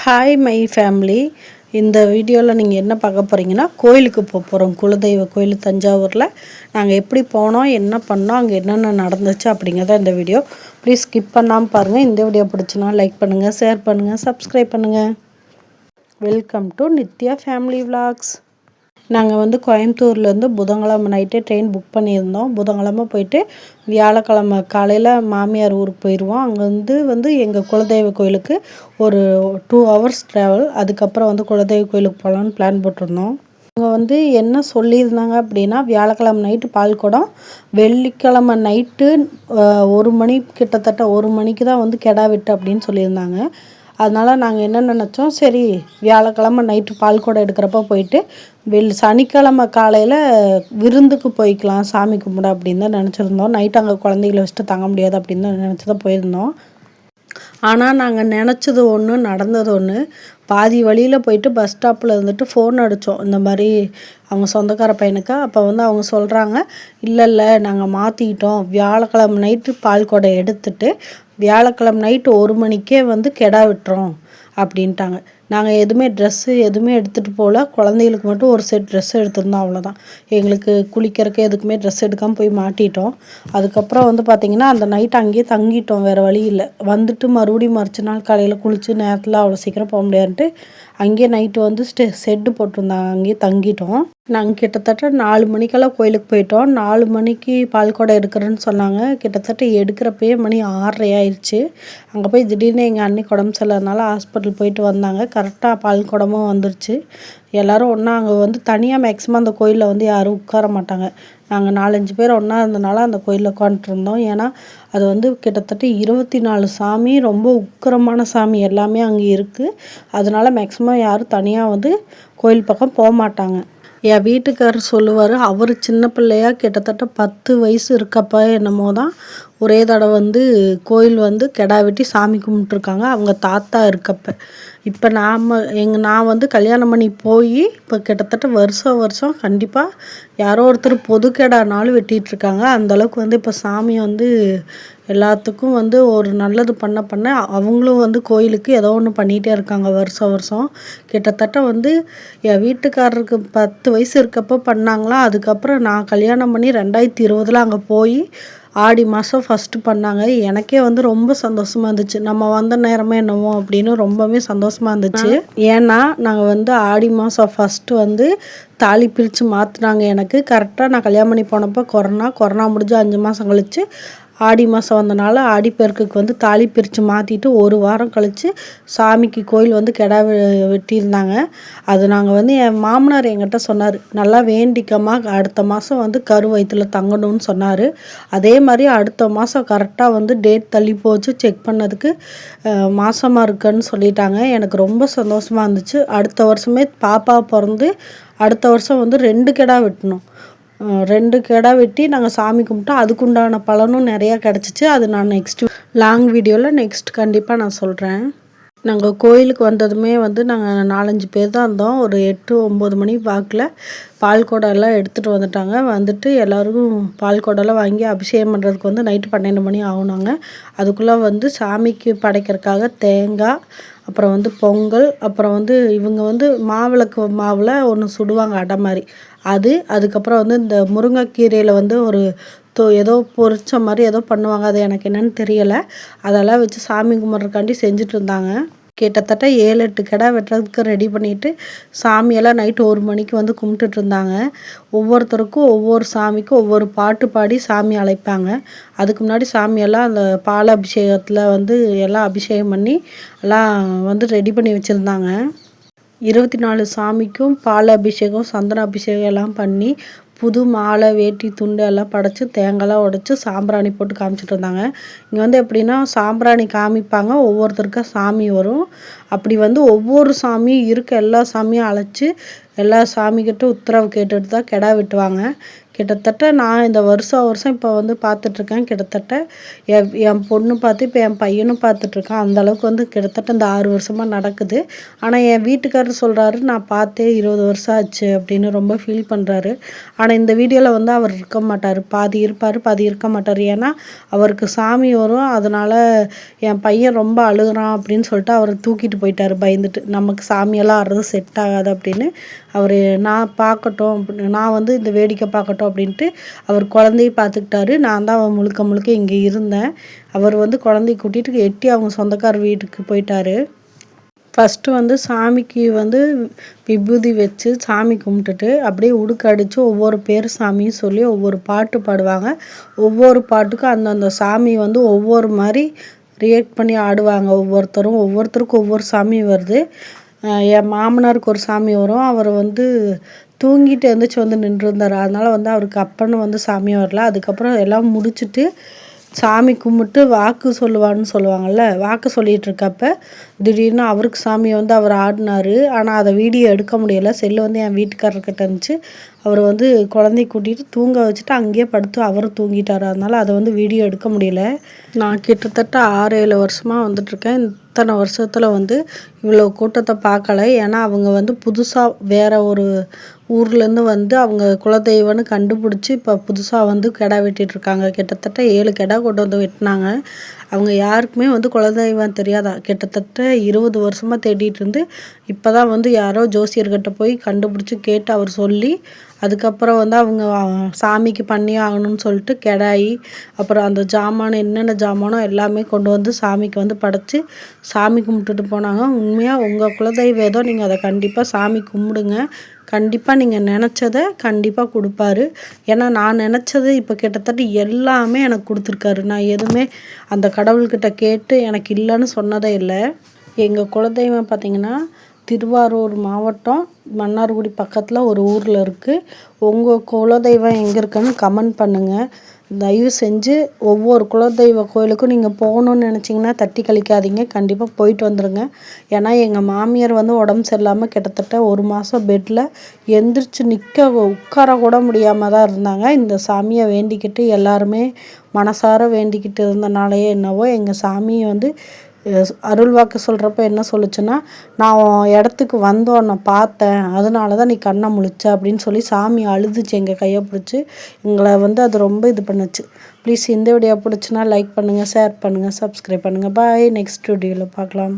Hi my family. இந்த வீடியோவில் நீங்கள் என்ன பார்க்க போகிறீங்கன்னா, கோயிலுக்கு போகிறோம். குலதெய்வ கோயில் தஞ்சாவூரில். நாங்கள் எப்படி போனோம், என்ன பண்ணோம், அங்கே என்னென்ன நடந்துச்சு அப்படிங்கிறத இந்த வீடியோ. ப்ளீஸ் ஸ்கிப் பண்ணாமல் பாருங்கள். இந்த வீடியோ பிடிச்சினா லைக் பண்ணுங்கள், ஷேர் பண்ணுங்கள், சப்ஸ்கிரைப் பண்ணுங்கள். Welcome to Nithya family vlogs. நாங்கள் கோயம்புத்தூர்லேருந்து புதன்கிழமை நைட்டே ட்ரெயின் புக் பண்ணியிருந்தோம். புதன்கிழமை போயிட்டு வியாழக்கிழமை காலையில் மாமியார் ஊருக்கு போயிடுவோம். அங்கே எங்கள் குலதெய்வ கோயிலுக்கு ஒரு 2 ஹவர்ஸ் ட்ராவல். அதுக்கப்புறம் குலதெய்வ கோயிலுக்கு போகலான்னு பிளான் போட்டிருந்தோம். அவங்க என்ன சொல்லியிருந்தாங்க அப்படின்னா, வியாழக்கிழமை நைட்டு பால்குடம், வெள்ளிக்கிழமை நைட்டு 1 மணி, கிட்டத்தட்ட 1 மணிக்கு தான் கிடா வெட்டு அப்படின்னு சொல்லியிருந்தாங்க. அதனால் நாங்கள் என்ன நினச்சோம், சரி வியாழக்கிழமை நைட்டு பால்குடம் எடுக்கிறப்ப போயிட்டு சனிக்கிழமை காலையில் விருந்துக்கு போய்க்கலாம் சாமி கும்பிட அப்படின்னு தான் நினச்சிருந்தோம். நைட்டு அங்கே குழந்தைகளை வச்சுட்டு தங்க முடியாது அப்படின்னு தான் நினச்சி தான் போயிருந்தோம். ஆனால் நாங்கள் நினச்சது ஒன்று, நடந்தது ஒன்று. பாதி வழியில் போயிட்டு பஸ் ஸ்டாப்பில் இருந்துட்டு ஃபோன் அடித்தோம், இந்த மாதிரி அவங்க சொந்தக்கார பையனுக்கு. அப்போ அவங்க சொல்கிறாங்க, இல்லை நாங்கள் மாற்றிக்கிட்டோம், வியாழக்கிழமை நைட்டு பால்குடம் எடுத்துட்டு வியாழக்கிழமை நைட்டு 1 மணிக்கே கெடா விட்டுறோம் அப்படின்ட்டாங்க. நாங்கள் எதுவுமே எடுத்துகிட்டு போகல. குழந்தைகளுக்கு மட்டும் ஒரு செட் ட்ரெஸ் எடுத்திருந்தோம், அவ்வளோதான். எங்களுக்கு குளிக்கிறதுக்கு எதுக்குமே ட்ரெஸ் எடுக்காமல் போய் மாட்டிட்டோம். அதுக்கப்புறம் பார்த்திங்கன்னா அந்த நைட் அங்கேயே தங்கிட்டோம், வேறு வழி இல்லை. மறுபடியும் மறுச்ச நாள் காலையில் குளித்து நேரத்தில் அவ்வளோ சீக்கிரம் போக முடியாதுன்ட்டு அங்கேயே நைட்டு ஷெட்டு போட்டிருந்தாங்க, அங்கேயே தங்கிட்டோம். நாங்கள் கிட்டத்தட்ட 4 மணிக்கெல்லாம் கோயிலுக்கு போயிட்டோம். 4 மணிக்கு பால்குடம் எடுக்கிறேன்னு சொன்னாங்க. கிட்டத்தட்ட எடுக்கிறப்பயே மணி 6:30 ஆயிடுச்சு. அங்கே போய் திடீர்னு எங்கள் அன்னைக்கு உடம்பு சரியில்லாதனால ஹாஸ்பிட்டல் போயிட்டு வந்தாங்க. கரெக்டாக பால்குடமும் வந்துருச்சு. எல்லோரும் ஒன்றா அங்கே தனியாக மேக்ஸிமம் அந்த கோயிலில் யாரும் உட்கார மாட்டாங்க. நாங்கள் 4-5 பேர் ஒன்றா இருந்தனால அந்த கோயிலில் உட்காந்துட்ருந்தோம். ஏன்னா அது கிட்டத்தட்ட 24 சாமி, ரொம்ப உக்கிரமான சாமி எல்லாமே அங்கே இருக்குது. அதனால் மேக்ஸிமம் யாரும் தனியாக கோயில் பக்கம் போக மாட்டாங்க. என் வீட்டுக்காரர் சொல்லுவார், அவர் சின்ன பிள்ளையா கிட்டத்தட்ட 10 வயசு இருக்கப்போ என்னமோ தான் ஒரே தடவை கோயில் கெடா வெட்டி சாமி கும்பிட்ருக்காங்க, அவங்க தாத்தா இருக்கப்போ. இப்போ நான் கல்யாணம் பண்ணி போய் இப்போ கிட்டத்தட்ட வருஷம் கண்டிப்பாக யாரோ ஒருத்தர் பொது கெடானாலும் வெட்டிகிட்ருக்காங்க. அந்தளவுக்கு இப்போ சாமி எல்லாத்துக்கும் ஒரு நல்லது பண்ண அவங்களும் கோயிலுக்கு ஏதோ ஒன்று பண்ணிகிட்டே இருக்காங்க வருஷம். கிட்டத்தட்ட என் வீட்டுக்காரருக்கு 10 வயசு இருக்கப்போ பண்ணாங்களாம். அதுக்கப்புறம் நான் கல்யாணம் பண்ணி 2020 அங்கே போய் ஆடி மாதம் ஃபஸ்ட்டு பண்ணாங்க. எனக்கே ரொம்ப சந்தோஷமாக இருந்துச்சு. நம்ம வந்த நேரமே என்னவோ அப்படின்னு ரொம்பவே சந்தோஷமாக இருந்துச்சு. ஏன்னா நாங்கள் ஆடி மாதம் ஃபஸ்ட்டு தாலி பிரித்து மாற்றினாங்க எனக்கு. கரெக்டாக நான் கல்யாணம் பண்ணி போனப்போ கொரோனா முடிஞ்சு 5 மாதம் கழித்து ஆடி மாதம் வந்தனால ஆடிப்பெருக்குக்கு தாலி பிரித்து மாற்றிட்டு 1 வாரம் கழித்து சாமிக்கு கோயில் கெடா வெட்டியிருந்தாங்க. அது நாங்கள் என் மாமனார் என்கிட்ட சொன்னார், நல்லா வேண்டிக்கம்மா, அடுத்த மாதம் கரு வயிற்றில் தங்கணும்னு சொன்னார். அதே மாதிரி அடுத்த மாதம் கரெக்டாக டேட் தள்ளி போச்சு. செக் பண்ணதுக்கு மாசமாக இருக்குன்னு சொல்லிட்டாங்க. எனக்கு ரொம்ப சந்தோஷமாக இருந்துச்சு. அடுத்த வருஷமே பாப்பா பிறந்து அடுத்த வருஷம் 2 கெடா வெட்டணும். 2 கெடா வெட்டி நாங்கள் சாமி கும்பிட்டோம். அதுக்குண்டான பலனும் நிறையா கிடச்சிச்சு. அது நான் நெக்ஸ்ட்டு லாங் வீடியோவில் கண்டிப்பாக நான் சொல்கிறேன். நாங்கள் கோயிலுக்கு வந்ததுமே நாங்கள் 4-5 பேர் தான் இருந்தோம். ஒரு 8-9 மணி வாக்கில் பால்குடம் எல்லாம் எடுத்துகிட்டு வந்துட்டு எல்லோருக்கும் பால்குடம்லாம் வாங்கி அபிஷேகம் பண்ணுறதுக்கு நைட்டு 12 மணி ஆகுனாங்க. அதுக்குள்ளே சாமிக்கு படைக்கிறதுக்காக தேங்காய், அப்புறம் பொங்கல், அப்புறம் இவங்க மாவிளக்கு மாவில் ஒன்று சுடுவாங்க அடை மாதிரி, அதுக்கப்புறம் இந்த முருங்கைக்கீரையில் ஒரு ஏதோ பொரிச்ச மாதிரி ஏதோ பண்ணுவாங்க, அது எனக்கு என்னென்னு தெரியலை. அதெல்லாம் வச்சு சாமி கும்பிட்றதுக்காண்டி செஞ்சுட்டு இருந்தாங்க. கிட்டத்தட்ட 7-8 கெடா வெட்டுறதுக்கு ரெடி பண்ணிவிட்டு சாமியெல்லாம் நைட்டு 1 மணிக்கு கும்பிட்டுட்டு இருந்தாங்க. ஒவ்வொருத்தருக்கும் ஒவ்வொரு சாமிக்கும் ஒவ்வொரு பாட்டு பாடி சாமி அழைப்பாங்க. அதுக்கு முன்னாடி சாமியெல்லாம் அந்த பால் அபிஷேகத்தில் எல்லாம் அபிஷேகம் பண்ணி எல்லாம் ரெடி பண்ணி வச்சுருந்தாங்க. 24 சாமிக்கும் பால் அபிஷேகம், சந்தன அபிஷேகம் எல்லாம் பண்ணி புது மாலை, வேட்டி, துண்டு எல்லாம் படைச்சி தேங்காய்லாம் உடைச்சி சாம்பிராணி போட்டு காமிச்சிட்டு இருந்தாங்க. இங்கே எப்படின்னா சாம்பிராணி காமிப்பாங்க, ஒவ்வொருத்தருக்கா சாமி வரும். அப்படி ஒவ்வொரு சாமியும் இருக்க எல்லா சாமியும் அழைச்சி எல்லா சாமிக்கிட்ட உத்தரவு கேட்டுட்டு தான் கெடா வெட்டுவாங்க. கிட்டத்தட்ட நான் இந்த வருஷம் இப்போ வந்து பார்த்துட்ருக்கேன். கிட்டத்தட்ட என் பொண்ணு பார்த்து இப்போ என் பையனும் பார்த்துட்ருக்கான். அந்தளவுக்கு வந்து கிட்டத்தட்ட இந்த 6 வருஷமாக நடக்குது. ஆனால் என் வீட்டுக்காரர் சொல்கிறாரு, நான் பார்த்தே 20 வருஷம் ஆச்சு அப்படின்னு ரொம்ப ஃபீல் பண்ணுறாரு. ஆனால் இந்த வீடியோவில் வந்து அவர் இருக்க மாட்டார். பாதி இருப்பார், பாதி இருக்க மாட்டார். ஏன்னா அவருக்கு சாமி வரும். அதனால் என் பையன் ரொம்ப அழுகுறான் அப்படின்னு சொல்லிட்டு அவரை தூக்கிட்டு போயிட்டார் பயந்துட்டு. நமக்கு சாமியெல்லாம் ஆடுறது செட் ஆகாது அப்படின்னு அவர் நான் பார்க்கட்டும், நான் வந்து இந்த வேடிக்கை பார்க்கட்டும் அப்படின்ட்டு அவர் குழந்தைய பார்த்துக்கிட்டாரு. நான் தான் முழுக்க முழுக்க இங்கே இருந்தேன். அவர் வந்து குழந்தைய கூட்டிகிட்டு எட்டி அவங்க சொந்தக்கார வீட்டுக்கு போயிட்டார். ஃபஸ்ட்டு வந்து சாமிக்கு வந்து விபூதி வச்சு சாமி கும்பிட்டுட்டு அப்படியே உடுக்கடிச்சு ஒவ்வொரு பேர் சாமியும் சொல்லி ஒவ்வொரு பாட்டு பாடுவாங்க. ஒவ்வொரு பாட்டுக்கும் அந்தந்த சாமி வந்து ஒவ்வொரு மாதிரி ரியாக்ட் பண்ணி ஆடுவாங்க. ஒவ்வொருத்தருக்கும் ஒவ்வொரு சாமி வருது. என் மாமனாருக்கு ஒரு சாமி வரும். அவர் வந்து தூங்கிட்டு எழுந்திரிச்சி வந்து நின்றுருந்தார். அதனால் வந்து அவருக்கு அப்பன்னு வந்து சாமி வரல. அதுக்கப்புறம் எல்லாம் முடிச்சுட்டு சாமி கும்பிட்டு வாக்கு சொல்லுவான்னு சொல்லுவாங்கள்ல, வாக்கு சொல்லிகிட்ருக்கப்ப திடீர்னு அவருக்கு சாமி வந்து அவர் ஆடினார். ஆனால் அதை வீடியோ எடுக்க முடியலை. செல்லு வந்து என் வீட்டுக்காரர்கிட்ட இருந்துச்சு. அவர் வந்து குழந்தைய கூட்டிகிட்டு தூங்க வச்சுட்டு அங்கேயே படுத்து அவரும் தூங்கிட்டார். அதனால் அதை வந்து வீடியோ எடுக்க முடியல. நான் கிட்டத்தட்ட 6-7 வருஷமாக வந்துட்டுருக்கேன். இத்தனை வருஷத்தில் வந்து இவ்வளோ கூட்டத்தை பார்க்கல. ஏன்னா அவங்க வந்து புதுசாக வேறு ஒரு ஊர்லேருந்து வந்து அவங்க குலதெய்வம்னு கண்டுபிடிச்சி இப்போ புதுசாக வந்து கிடா வெட்டிகிட்ருக்காங்க. கிட்டத்தட்ட 7 கிடா கொண்டு வந்து வெட்டினாங்க. அவங்க யாருக்குமே வந்து குலதெய்வம் தெரியாதா. கிட்டத்தட்ட 20 வருஷமாக தேடிட்டு இருந்து இப்போ தான் வந்து யாரோ ஜோசியர்கிட்ட போய் கண்டுபிடிச்சி கேட்டு அவர் சொல்லி அதுக்கப்புறம் வந்து அவங்க சாமிக்கு பண்ணி ஆகணும்னு சொல்லிட்டு கிடாயி அப்புறம் அந்த ஜாமான் என்னென்ன ஜாமானோ எல்லாமே கொண்டு வந்து சாமிக்கு வந்து படைச்சி சாமி கும்பிட்டுட்டு போனாங்க. உண்மையாக உங்கள் குலதெய்வம் ஏதோ நீங்கள் அதை கண்டிப்பாக சாமி கும்பிடுங்க. கண்டிப்பாக நீங்கள் நினச்சதை கண்டிப்பாக கொடுப்பாரு. ஏன்னா நான் நினச்சது இப்போ கிட்டத்தட்ட எல்லாமே எனக்கு கொடுத்துருக்காரு. நான் எதுவுமே அந்த கடவுள்கிட்ட கேட்டு எனக்கு இல்லைன்னு சொன்னதே இல்லை. எங்கள் குலதெய்வம் பார்த்திங்கன்னா திருவாரூர் மாவட்டம் மன்னார்குடி பக்கத்தில் ஒரு ஊரில் இருக்குது. உங்கள் குலதெய்வம் எங்கே இருக்குன்னு கமெண்ட் பண்ணுங்கள். தயவு செஞ்சு ஒவ்வொரு குலதெய்வ கோயிலுக்கும் நீங்கள் போகணுன்னு நினச்சிங்கன்னா தட்டி கழிக்காதீங்க. கண்டிப்பாக போயிட்டு வந்துடுங்க. ஏன்னா எங்கள் மாமியார் வந்து உடம்பு சரியில்லாமல் கிட்டத்தட்ட 1 மாதம் பெட்டில் எந்திரிச்சு உட்கார கூட முடியாமல் தான் இருந்தாங்க. இந்த சாமியை வேண்டிக்கிட்டு எல்லாருமே மனசார வேண்டிக்கிட்டு இருந்தனாலேயே என்னவோ எங்கள் சாமியை வந்து அருள் வாக்கு சொல்கிறப்ப என்ன சொல்லுச்சுன்னா, நான் இடத்துக்கு வந்தோன்னை பார்த்தேன், அதனால தான் நீ கண்ணை முழிச்ச அப்படின்னு சொல்லி சாமி அழுதுச்சு எங்கள் கையை பிடிச்சி. எங்களை வந்து அது ரொம்ப இது பண்ணுச்சு. ப்ளீஸ் இந்த வீடியோ பிடிச்சுன்னா லைக் பண்ணுங்கள், ஷேர் பண்ணுங்கள், சப்ஸ்கிரைப் பண்ணுங்கள். பாய். நெக்ஸ்ட் வீடியோவில் பார்க்கலாம்.